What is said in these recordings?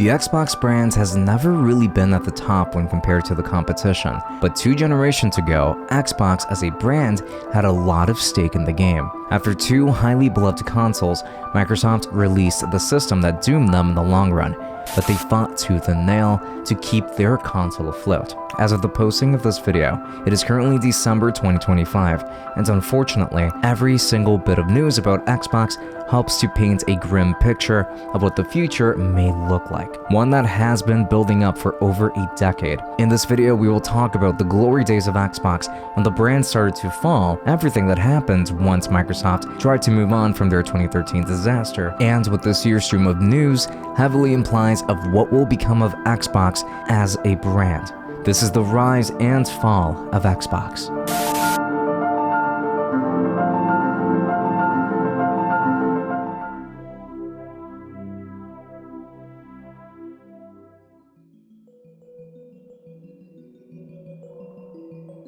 The Xbox brand has never really been at the top when compared to the competition, but 2 generations ago, Xbox as a brand had a lot of stake in the game. After 2 highly beloved consoles, Microsoft released the system that doomed them in the long run, but they fought tooth and nail to keep their console afloat. As of the posting of this video, it is currently December 2025, and unfortunately, every single bit of news about Xbox helps to paint a grim picture of what the future may look like, one that has been building up for over a decade. In this video, we will talk about the glory days of Xbox when the brand started to fall, everything that happened once Microsoft tried to move on from their 2013 disaster, and what this year's stream of news heavily implies of what will become of Xbox as a brand. This is the rise and fall of Xbox.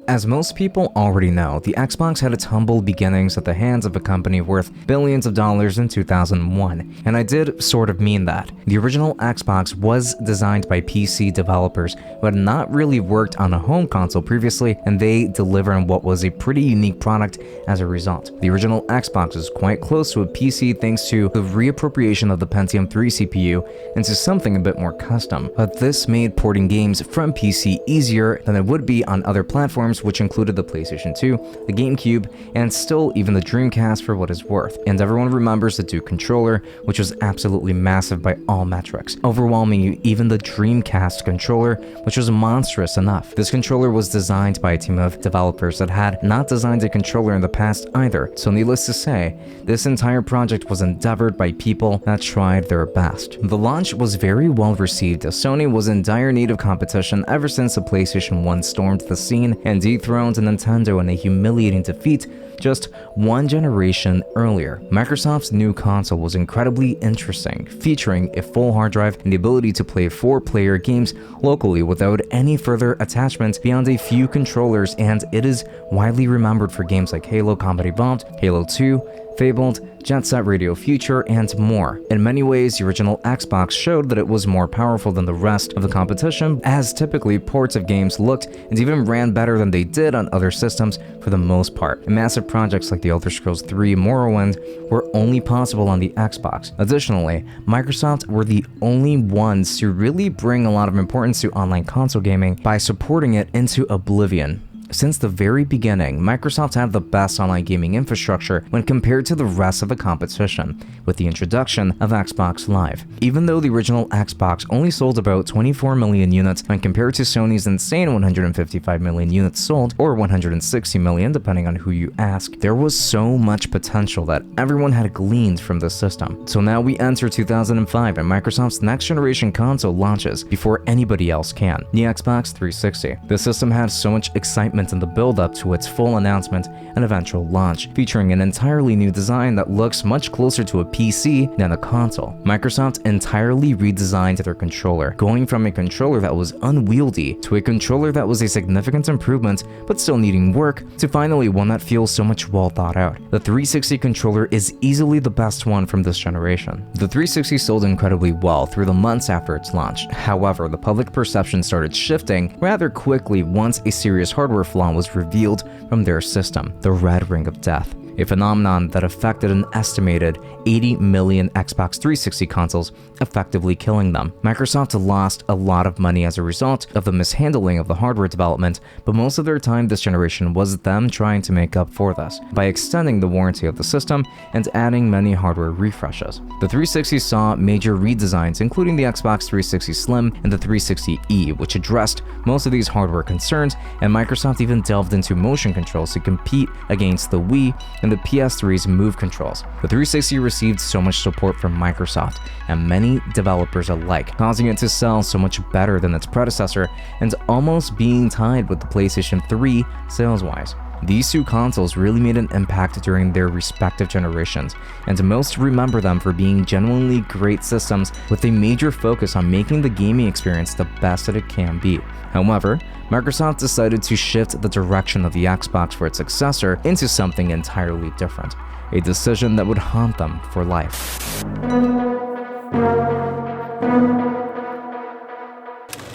As most people already know, the Xbox had its humble beginnings at the hands of a company worth billions of dollars in 2001, and I did sort of mean that. The original Xbox was designed by PC developers who had not really worked on a home console previously, and they delivered on what was a pretty unique product as a result. The original Xbox was quite close to a PC thanks to the reappropriation of the Pentium 3 CPU into something a bit more custom, but this made porting games from PC easier than it would be on other platforms, which included the PlayStation 2, the GameCube, and still even the Dreamcast for what it's worth. And everyone remembers the Duke controller, which was absolutely massive by all metrics, overwhelming even the Dreamcast controller, which was monstrous enough. This controller was designed by a team of developers that had not designed a controller in the past either, so needless to say, this entire project was endeavored by people that tried their best. The launch was very well received, as Sony was in dire need of competition ever since the PlayStation 1 stormed the scene and dethroned Nintendo in a humiliating defeat just 1 generation earlier. Microsoft's new console was incredibly interesting, featuring a full hard drive and the ability to play 4-player games locally without any further attachments beyond a few controllers, and it is widely remembered for games like Halo Combat Evolved, Halo 2, Fabled, Jet Set Radio Future, and more. In many ways, the original Xbox showed that it was more powerful than the rest of the competition, as typically ports of games looked and even ran better than they did on other systems for the most part. And massive projects like The Elder Scrolls 3 Morrowind were only possible on the Xbox. Additionally, Microsoft were the only ones to really bring a lot of importance to online console gaming by supporting it into oblivion. Since the very beginning, Microsoft had the best online gaming infrastructure when compared to the rest of the competition, with the introduction of Xbox Live. Even though the original Xbox only sold about 24 million units when compared to Sony's insane 155 million units sold, or 160 million depending on who you ask, there was so much potential that everyone had gleaned from the system. So now we enter 2005 and Microsoft's next generation console launches before anybody else can, the Xbox 360. The system had so much excitement in the build-up to its full announcement and eventual launch, featuring an entirely new design that looks much closer to a PC than a console. Microsoft entirely redesigned their controller, going from a controller that was unwieldy to a controller that was a significant improvement but still needing work, to finally one that feels so much well thought out. The 360 controller is easily the best one from this generation. The 360 sold incredibly well through the months after its launch. However, the public perception started shifting rather quickly once a serious hardware flaw was revealed from their system, the Red Ring of Death, a phenomenon that affected an estimated 80 million Xbox 360 consoles, effectively killing them. Microsoft lost a lot of money as a result of the mishandling of the hardware development, but most of their time this generation was them trying to make up for this by extending the warranty of the system and adding many hardware refreshes. The 360 saw major redesigns, including the Xbox 360 Slim and the 360e, which addressed most of these hardware concerns, and Microsoft even delved into motion controls to compete against the Wii and the PS3's Move controls. The 360 received so much support from Microsoft and many developers alike, causing it to sell so much better than its predecessor and almost being tied with the PlayStation 3 sales-wise. These 2 consoles really made an impact during their respective generations, and most remember them for being genuinely great systems with a major focus on making the gaming experience the best that it can be. However, Microsoft decided to shift the direction of the Xbox for its successor into something entirely different, a decision that would haunt them for life.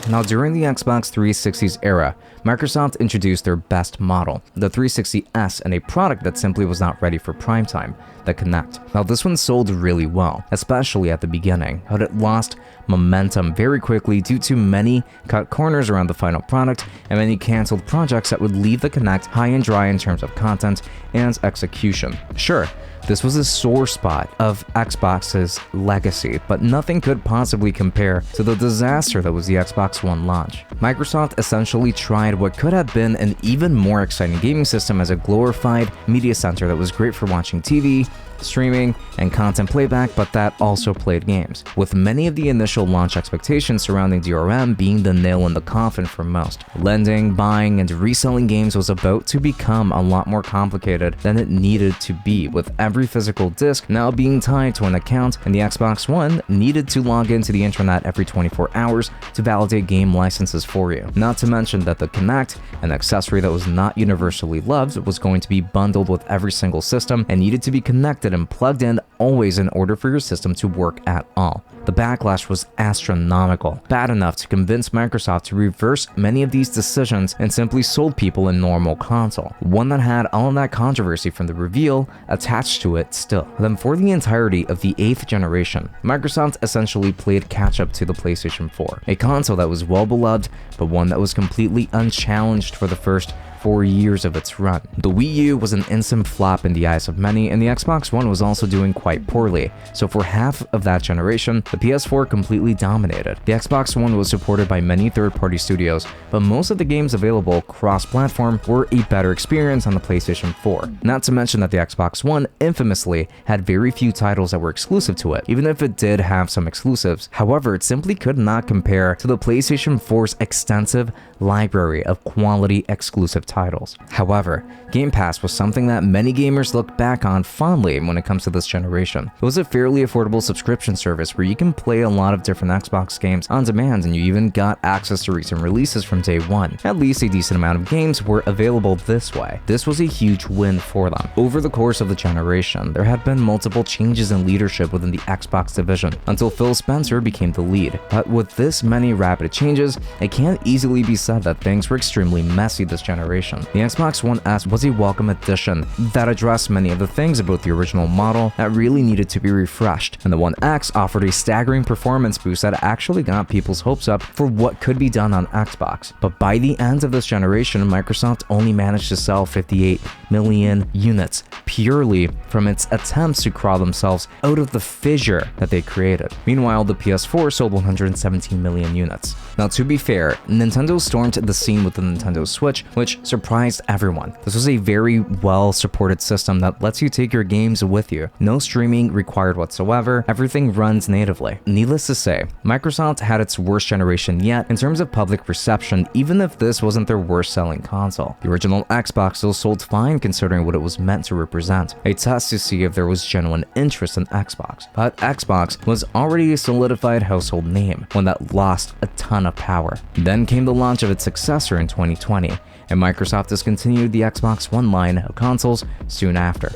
Now, during the Xbox 360's era, Microsoft introduced their best model, the 360S, and a product that simply was not ready for prime time, the Kinect. Now, this one sold really well, especially at the beginning, but it lost momentum very quickly due to many cut corners around the final product and many cancelled projects that would leave the Kinect high and dry in terms of content and execution. Sure, this was a sore spot of Xbox's legacy, but nothing could possibly compare to the disaster that was the Xbox One launch. Microsoft essentially tried what could have been an even more exciting gaming system as a glorified media center that was great for watching TV, streaming, and content playback, but that also played games, with many of the initial launch expectations surrounding DRM being the nail in the coffin for most. Lending, buying, and reselling games was about to become a lot more complicated than it needed to be, with every physical disc now being tied to an account, and the Xbox One needed to log into the internet every 24 hours to validate game licenses for you. Not to mention that the Kinect, an accessory that was not universally loved, was going to be bundled with every single system and needed to be connected and plugged in always in order for your system to work at all. The backlash was astronomical, bad enough to convince Microsoft to reverse many of these decisions and simply sold people a normal console, one that had all of that controversy from the reveal attached to it still. Then for the entirety of the 8th generation, Microsoft essentially played catch-up to the PlayStation 4, a console that was well beloved, but one that was completely unchallenged for the first 4 years of its run. The Wii U was an instant flop in the eyes of many, and the Xbox One was also doing quite poorly, so for half of that generation, the PS4 completely dominated. The Xbox One was supported by many third-party studios, but most of the games available cross-platform were a better experience on the PlayStation 4. Not to mention that the Xbox One infamously had very few titles that were exclusive to it, even if it did have some exclusives. However, it simply could not compare to the PlayStation 4's extensive library of quality exclusive titles. However, Game Pass was something that many gamers look back on fondly when it comes to this generation. It was a fairly affordable subscription service where you can play a lot of different Xbox games on demand, and you even got access to recent releases from day one. At least a decent amount of games were available this way. This was a huge win for them. Over the course of the generation, there had been multiple changes in leadership within the Xbox division until Phil Spencer became the lead. But with this many rapid changes, it can't easily be said that things were extremely messy this generation. The Xbox One S was a welcome addition that addressed many of the things about the original model that really needed to be refreshed, and the One X offered a staggering performance boost that actually got people's hopes up for what could be done on Xbox. But by the end of this generation, Microsoft only managed to sell 58 million units purely from its attempts to crawl themselves out of the fissure that they created. Meanwhile, the PS4 sold 117 million units. Now, to be fair, Nintendo stormed the scene with the Nintendo Switch, which surprised everyone. This was a very well-supported system that lets you take your games with you. No streaming required whatsoever, everything runs natively. Needless to say, Microsoft had its worst generation yet in terms of public reception, even if this wasn't their worst-selling console. The original Xbox still sold fine considering what it was meant to represent, a test to see if there was genuine interest in Xbox. But Xbox was already a solidified household name, one that lost a ton of power. Then came the launch of its successor in 2020, and Microsoft discontinued the Xbox One line of consoles soon after.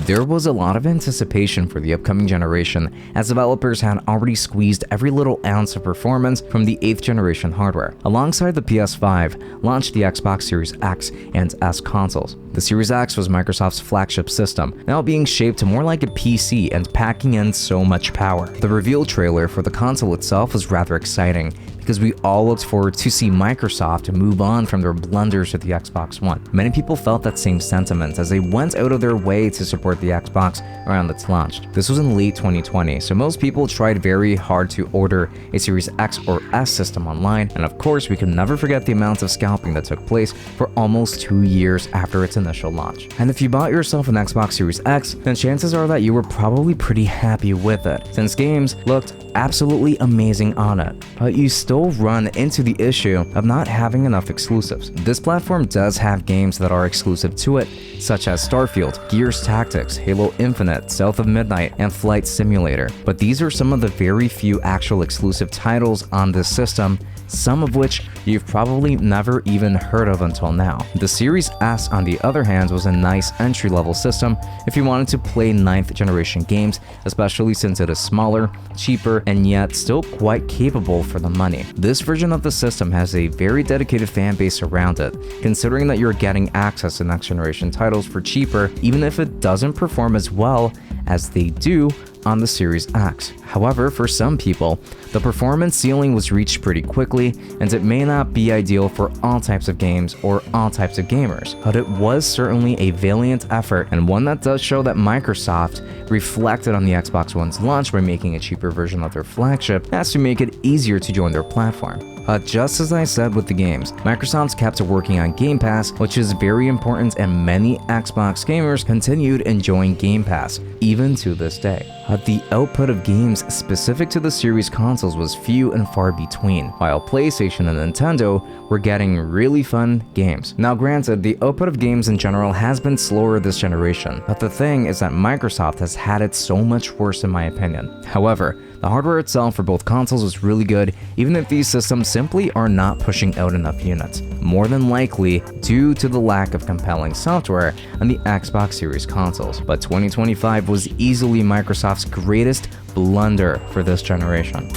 There was a lot of anticipation for the upcoming generation, as developers had already squeezed every little ounce of performance from the 8th generation hardware. Alongside the PS5, launched the Xbox Series X and S consoles. The Series X was Microsoft's flagship system, now being shaped more like a PC and packing in so much power. The reveal trailer for the console itself was rather exciting, because we all looked forward to see Microsoft move on from their blunders with the Xbox One. Many people felt that same sentiment as they went out of their way to support the Xbox around its launch. This was in late 2020, so most people tried very hard to order a Series X or S system online, and of course we can never forget the amount of scalping that took place for almost 2 years after its initial launch. And if you bought yourself an Xbox Series X, then chances are that you were probably pretty happy with it, since games looked absolutely amazing on it, but you still run into the issue of not having enough exclusives. This platform does have games that are exclusive to it, such as Starfield, Gears Tactics, Halo Infinite, South of Midnight, and Flight Simulator, but these are some of the very few actual exclusive titles on this system, some of which you've probably never even heard of until now. The Series S, on the other hand, was a nice entry-level system if you wanted to play 9th generation games, especially since it is smaller, cheaper, and yet still quite capable for the money. This version of the system has a very dedicated fan base around it, considering that you're getting access to next generation titles for cheaper, even if it doesn't perform as well as they do on the Series X. However, for some people, the performance ceiling was reached pretty quickly, and it may not be ideal for all types of games or all types of gamers, but it was certainly a valiant effort, and one that does show that Microsoft reflected on the Xbox One's launch by making a cheaper version of their flagship as to make it easier to join their platform. But just as I said with the games, Microsoft's kept working on Game Pass, which is very important, and many Xbox gamers continued enjoying Game Pass, even to this day. But the output of games specific to the series consoles was few and far between, while PlayStation and Nintendo were getting really fun games. Now granted, the output of games in general has been slower this generation, but the thing is that Microsoft has had it so much worse in my opinion. However, the hardware itself for both consoles was really good, even if these systems simply are not pushing out enough units, more than likely due to the lack of compelling software on the Xbox Series consoles. But 2025 was easily Microsoft's greatest blunder for this generation.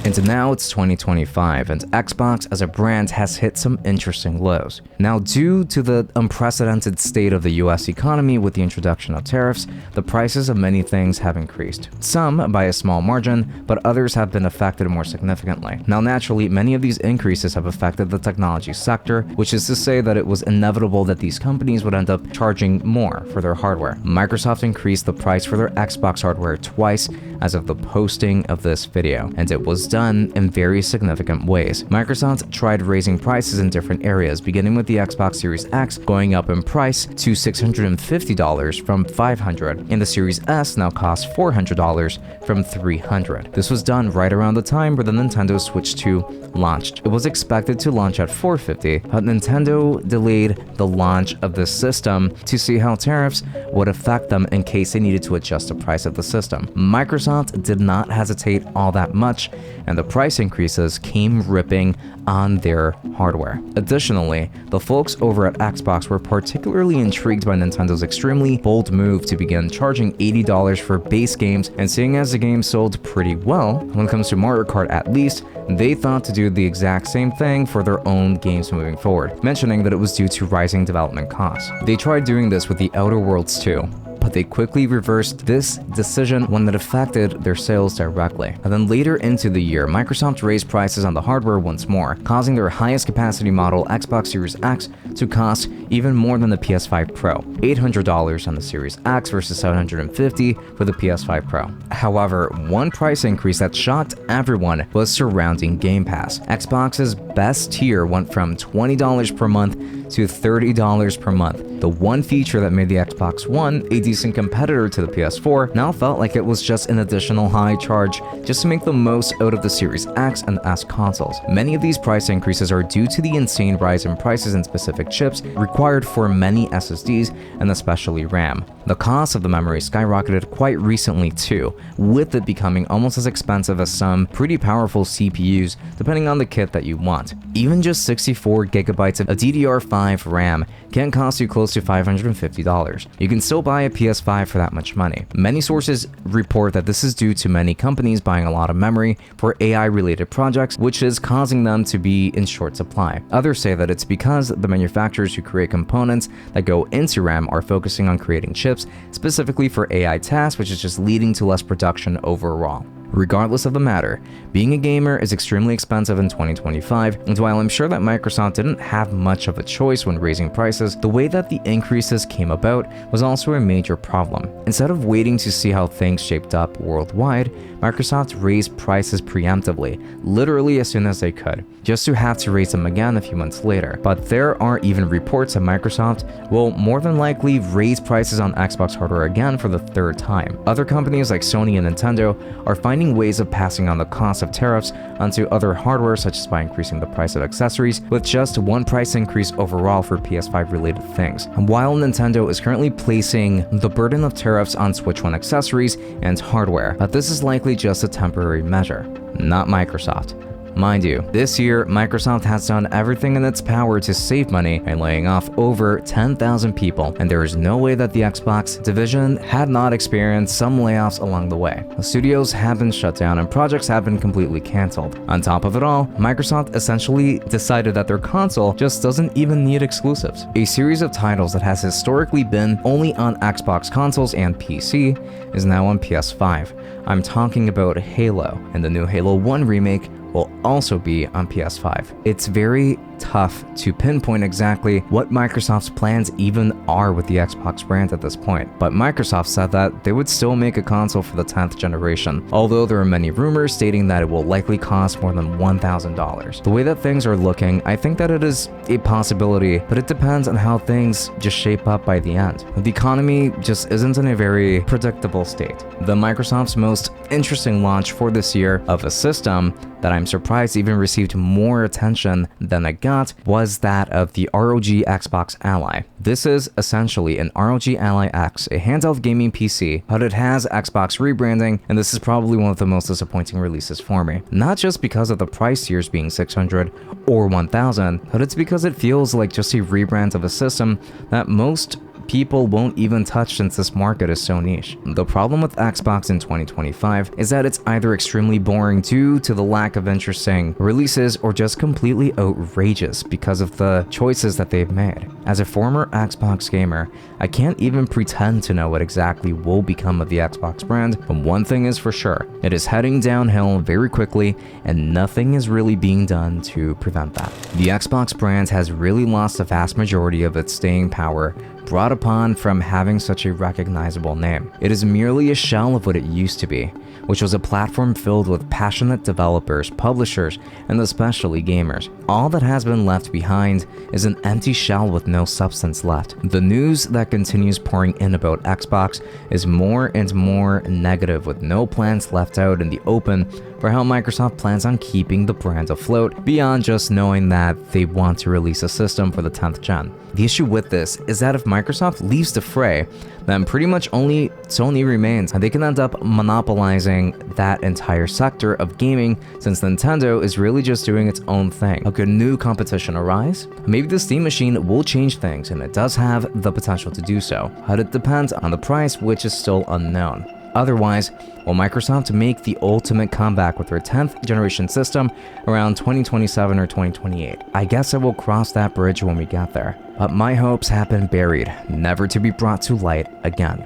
And now it's 2025, and Xbox as a brand has hit some interesting lows. Now, due to the unprecedented state of the US economy with the introduction of tariffs, the prices of many things have increased. Some by a small margin, but others have been affected more significantly. Now, naturally, many of these increases have affected the technology sector, which is to say that it was inevitable that these companies would end up charging more for their hardware. Microsoft increased the price for their Xbox hardware twice as of the posting of this video, and it was done in very significant ways. Microsoft tried raising prices in different areas, beginning with the Xbox Series X going up in price to $650 from $500, and the Series S now costs $400 from $300. This was done right around the time where the Nintendo Switch 2 launched. It was expected to launch at $450, but Nintendo delayed the launch of this system to see how tariffs would affect them in case they needed to adjust the price of the system. Microsoft did not hesitate all that much, and the price increases came ripping on their hardware. Additionally, the folks over at Xbox were particularly intrigued by Nintendo's extremely bold move to begin charging $80 for base games, and seeing as the game sold pretty well, when it comes to Mario Kart at least, they thought to do the exact same thing for their own games moving forward, mentioning that it was due to rising development costs. They tried doing this with the Outer Worlds too, but they quickly reversed this decision when it affected their sales directly. And then later into the year, Microsoft raised prices on the hardware once more, causing their highest capacity model Xbox Series X to cost even more than the PS5 Pro, $800 on the Series X versus $750 for the PS5 Pro. However, one price increase that shocked everyone was surrounding Game Pass. Xbox's best tier went from $20 per month to $30 per month. The one feature that made the Xbox One a decent competitor to the PS4 now felt like it was just an additional high charge just to make the most out of the Series X and S consoles. Many of these price increases are due to the insane rise in prices in specific chips required for many SSDs and especially RAM. The cost of the memory skyrocketed quite recently too, with it becoming almost as expensive as some pretty powerful CPUs depending on the kit that you want. Even just 64 gigabytes of DDR5 RAM can cost you close to $550. You can still buy a PS5 for that much money. Many sources report that this is due to many companies buying a lot of memory for AI-related projects, which is causing them to be in short supply. Others say that it's because the manufacturers who create components that go into RAM are focusing on creating chips specifically for AI tasks, which is just leading to less production overall. Regardless of the matter, being a gamer is extremely expensive in 2025, and while I'm sure that Microsoft didn't have much of a choice when raising prices, the way that the increases came about was also a major problem. Instead of waiting to see how things shaped up worldwide, Microsoft raised prices preemptively, literally as soon as they could. just to have to raise them again a few months later. But there are even reports that Microsoft will more than likely raise prices on Xbox hardware again for the third time. Other companies like Sony and Nintendo are finding ways of passing on the cost of tariffs onto other hardware, such as by increasing the price of accessories, with just one price increase overall for PS5 related things. And while Nintendo is currently placing the burden of tariffs on Switch 1 accessories and hardware, but this is likely just a temporary measure, not Microsoft. Mind you, this year, Microsoft has done everything in its power to save money by laying off over 10,000 people, and there is no way that the Xbox division had not experienced some layoffs along the way. The studios have been shut down and projects have been completely cancelled. On top of it all, Microsoft essentially decided that their console just doesn't even need exclusives. A series of titles that has historically been only on Xbox consoles and PC is now on PS5. I'm talking about Halo, and the new Halo 1 remake will also be on PS5. It's very tough to pinpoint exactly what Microsoft's plans even are with the Xbox brand at this point, but Microsoft said that they would still make a console for the 10th generation, although there are many rumors stating that it will likely cost more than $1,000. The way that things are looking, I think that it is a possibility, but it depends on how things just shape up by the end. The economy just isn't in a very predictable state. The Microsoft's most interesting launch for this year of a system that I'm surprised even received more attention than it got was that of the ROG Xbox Ally. This is essentially an ROG Ally X, a handheld gaming PC, but it has Xbox rebranding, and this is probably one of the most disappointing releases for me. Not just because of the price tiers being $600 or $1,000, but it's because it feels like just a rebrand of a system that most people won't even touch since this market is so niche. The problem with Xbox in 2025 is that it's either extremely boring due to the lack of interesting releases or just completely outrageous because of the choices that they've made. As a former Xbox gamer, I can't even pretend to know what exactly will become of the Xbox brand, but one thing is for sure, it is heading downhill very quickly and nothing is really being done to prevent that. The Xbox brand has really lost the vast majority of its staying power brought upon from having such a recognizable name. It is merely a shell of what it used to be, which was a platform filled with passionate developers, publishers, and especially gamers. All that has been left behind is an empty shell with no substance left. The news that continues pouring in about Xbox is more and more negative, with no plans left out in the open for how Microsoft plans on keeping the brand afloat beyond just knowing that they want to release a system for the 10th gen. The issue with this is that if Microsoft leaves the fray, then pretty much only Sony remains, and they can end up monopolizing that entire sector of gaming since Nintendo is really just doing its own thing. How could new competition arise? Maybe the Steam machine will change things, and it does have the potential to do so, but it depends on the price, which is still unknown. Otherwise, will Microsoft make the ultimate comeback with their 10th generation system around 2027 or 2028? I guess I will cross that bridge when we get there. But my hopes have been buried, never to be brought to light again.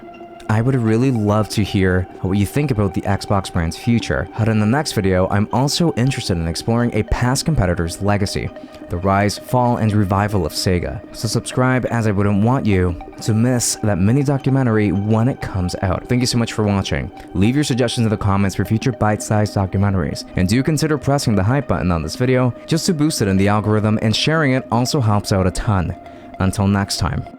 I would really love to hear what you think about the Xbox brand's future, but in the next video, I'm also interested in exploring a past competitor's legacy, the rise, fall, and revival of Sega. So subscribe, as I wouldn't want you to miss that mini documentary when it comes out. Thank you so much for watching. Leave your suggestions in the comments for future bite-sized documentaries, and do consider pressing the hype button on this video just to boost it in the algorithm, and sharing it also helps out a ton. Until next time.